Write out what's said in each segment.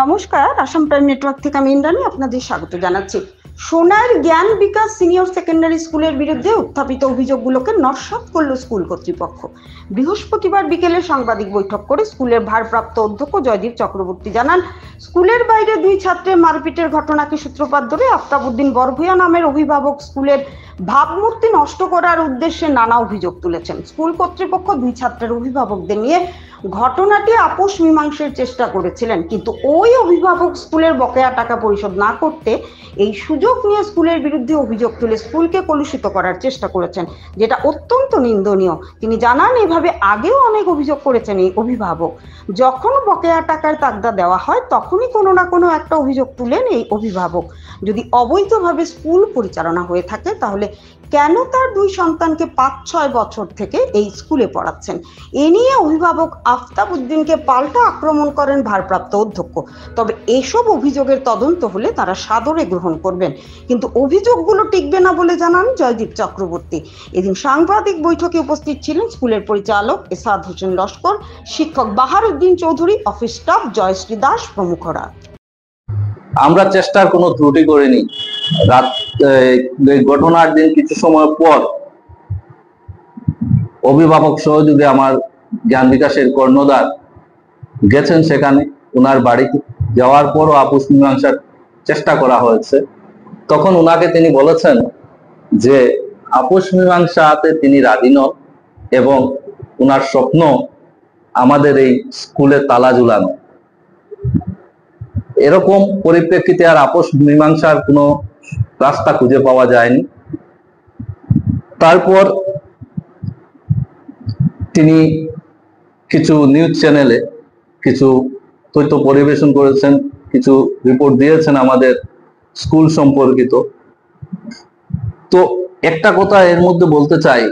নমস্কার, Assam prime network থেকে আমি ইন্দ্রাণী আপনাদের স্বাগত জানাচ্ছি। সোনার জ্ঞান বিকাশ সিনিয়র সেকেন্ডারি স্কুলের বিরুদ্ধে উত্থাপিত অভিযোগগুলোকে নস্যাৎ করল স্কুল কর্তৃপক্ষ। বৃহস্পতিবার বিকেলে সাংবাদিক বৈঠক করে স্কুলের ভারপ্রাপ্ত অধ্যক্ষ জয়দীপ চক্রবর্তী জানান, স্কুলের বাইরে দুই ছাত্রের মারপিটের ঘটনাকে সূত্রপাত ধরে আফতাবউদ্দিন বরভূয়া নামের অভিভাবক স্কুলের ভাবমূর্তি নষ্ট করার উদ্দেশ্যে নানা অভিযোগ তুলেছেন। স্কুল কর্তৃপক্ষ দুই ছাত্রের অভিভাবকদের নিয়ে ঘটনাটি আপোষ মীমাংসার চেষ্টা করেছিলেন, কিন্তু ওই অভিভাবক স্কুলের বকেয়া টাকা পরিশোধ না করতে এই সুযোগ নিয়ে স্কুলের বিরুদ্ধে অভিযোগ তুলে স্কুলকে কলুষিত করার চেষ্টা করেছেন, যেটা অত্যন্ত নিন্দনীয়। তিনি জানান, এভাবে আগেও অনেক অভিযোগ করেছেন এই অভিভাবক। যখন বকেয়া টাকার তাগদা দেওয়া হয় তখনই কোনো না কোনো একটা অভিযোগ তুলেন এই অভিভাবক। যদি অবৈধভাবে স্কুল পরিচালনা হয়ে থাকে তাহলে কেন তার দুই সন্তানকে 5-6 বছর থেকে এই স্কুলে পড়াচ্ছেন? এ নিয়ে অভিভাবক আফতাবউদ্দিনকে পাল্টা আক্রমণ করেন ভারপ্রাপ্ত অধ্যক্ষ। তবে এসব অভিযোগের তদন্ত হলে তারা সাদরে গ্রহণ করবেন, কিন্তু অভিযোগগুলো টিকবে না বলে জানান জয়দীপ চক্রবর্তী। এদিন সাংবাদিক বৈঠকে উপস্থিত ছিলেন স্কুলের পরিচালক এসাদ হোসেন লস্কর, শিক্ষক বাহারউদ্দিন চৌধুরী, অফিস স্টাফ জয়শ্রী দাস প্রমুখরা। আমরা চেষ্টার কোনো ত্রুটি করিনি। রাত ঘটনার দিন কিছু সময় পর অভিভাবক সহযোগে আমার জ্ঞান বিকাশের কর্ণধার গেছেন সেখানে। ওনার বাড়িতে যাওয়ার পরও আপোষ মীমাংসার চেষ্টা করা হয়েছে। তখন ওনাকে তিনি বলেছেন যে আপোষ মীমাংসাতে তিনি রাজি নন এবং ওনার স্বপ্ন আমাদের এই স্কুলে তালা ঝুলানো। এরকম পরিপ্রেক্ষিতে আর আপোষ মীমাংসার কোনো রাস্তা খুঁজে পাওয়া যায়নি। তারপর তিনি কিছু নিউজ চ্যানেলে কিছু তথ্য পরিবেশন করেছেন, কিছু রিপোর্ট দিয়েছেন আমাদের স্কুল সম্পর্কিত। তো একটা কথা এর মধ্যে বলতে চাই,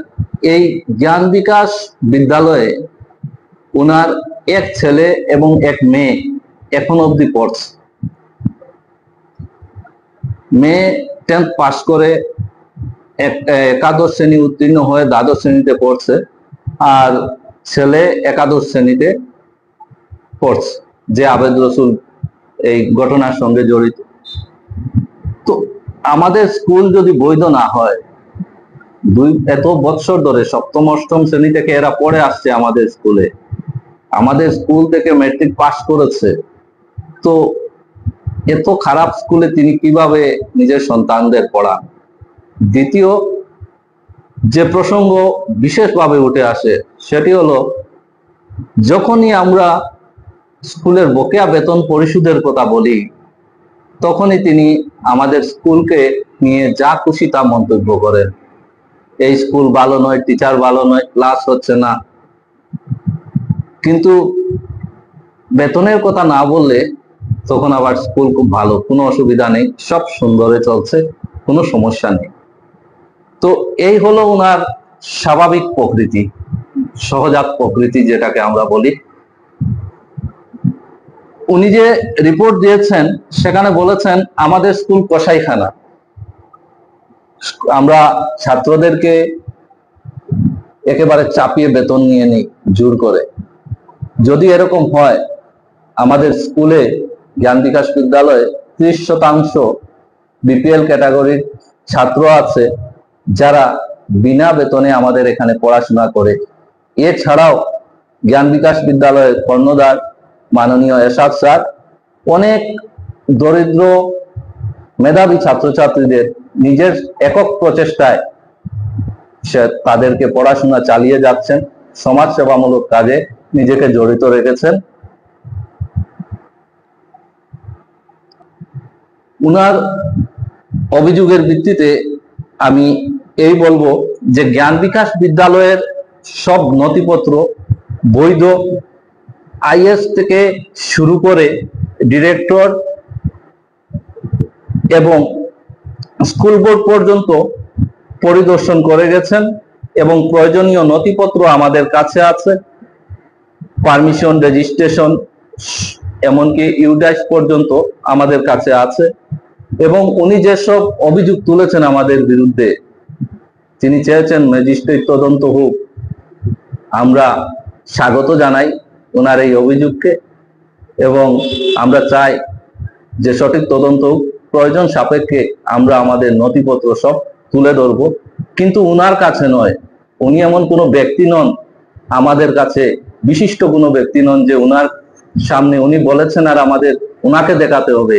এই জ্ঞান বিকাশ বিদ্যালয়ে ওনার এক ছেলে এবং এক মেয়ে এখন অবধি পড়ছে। মেয়ে 10th পাস করে একাদশ শ্রেণী উত্তীর্ণ হয়ে দ্বাদশ শ্রেণীতে পড়ছে, আর ছেলে একাদশ শ্রেণীতে পড়ছে, যে আবেদ রসুল এই ঘটনার সঙ্গে জড়িত। তো আমাদের স্কুল যদি বৈধ না হয়, এত বছর ধরে সপ্তম অষ্টম শ্রেণী থেকে এরা পড়ে আসছে আমাদের স্কুলে, আমাদের স্কুল থেকে ম্যাট্রিক পাস করেছে, তো এত খারাপ স্কুলে তিনি কিভাবে নিজের সন্তানদের পড়ান? দ্বিতীয় যে প্রসঙ্গ বিশেষভাবে উঠে আসে সেটি হলো, যখনই আমরা স্কুলের বকেয়া বেতন পরিশোধের কথা বলি তখনই তিনি আমাদের স্কুলকে নিয়ে যা খুশি তা মন্তব্য করেন। এই স্কুল ভালো নয়, টিচার ভালো নয়, ক্লাস হচ্ছে না। কিন্তু বেতনের কথা না বললে তখন আবার স্কুল খুব ভালো, কোনো অসুবিধা নেই, সব সুন্দরে চলছে, কোনো সমস্যা নেই। তো এই হলো ওনার স্বাভাবিক প্রকৃতি, সহজাত প্রকৃতি যেটাকে আমরা বলি। উনি যে রিপোর্ট দিয়েছেন সেখানে বলেছেন আমাদের স্কুল কসাইখানা, আমরা ছাত্রদেরকে একেবারে চাপিয়ে বেতন নিয়ে নিই জোর করে। যদি এরকম হয়, আমাদের স্কুলে জ্ঞান বিকাশ বিদ্যালয়ে 30% বিপিএল ক্যাটাগরির ছাত্র আছে যারা বিনা বেতনে আমাদের এখানে পড়াশোনা করে। এছাড়াও জ্ঞান বিকাশ বিদ্যালয়ের কর্ণধার মাননীয় এরশাদ স্যার অনেক দরিদ্র মেধাবী ছাত্রছাত্রীদের নিজের একক প্রচেষ্টায় তাদেরকে পড়াশোনা চালিয়ে যাচ্ছেন, সমাজ সেবামূলক কাজে নিজেকে জড়িত রেখেছেন। উনার অভিযোগের ভিত্তিতে আমি এই বলবো যে জ্ঞান বিকাশ বিদ্যালয়ের সব নথিপত্র বৈধ। আইএস থেকে শুরু করে ডিরেক্টর এবং স্কুল বোর্ড পর্যন্ত পরিদর্শন করে গেছেন এবং প্রয়োজনীয় নথিপত্র আমাদের কাছে আছে, পারমিশন, রেজিস্ট্রেশন, এমনকি ইউডাইস পর্যন্ত আমাদের কাছে আছে। এবং উনি যেসব অভিযোগ তুলেছেন আমাদের বিরুদ্ধে, তিনি চেয়েছেন ম্যাজিস্ট্রেট তদন্ত হোক। আমরা স্বাগত জানাই ওনার এই অভিযোগকে এবং আমরা চাই যে সঠিক তদন্ত প্রয়োজন সাপেক্ষে আমরা আমাদের নথিপত্র সব তুলে ধরবো, কিন্তু উনার কাছে নয়। উনি এমন কোনো ব্যক্তি নন, আমাদের কাছে বিশিষ্ট কোনো ব্যক্তি নন যে উনার সামনে উনি বলেছেন আর আমাদের উনাকে দেখাতে হবে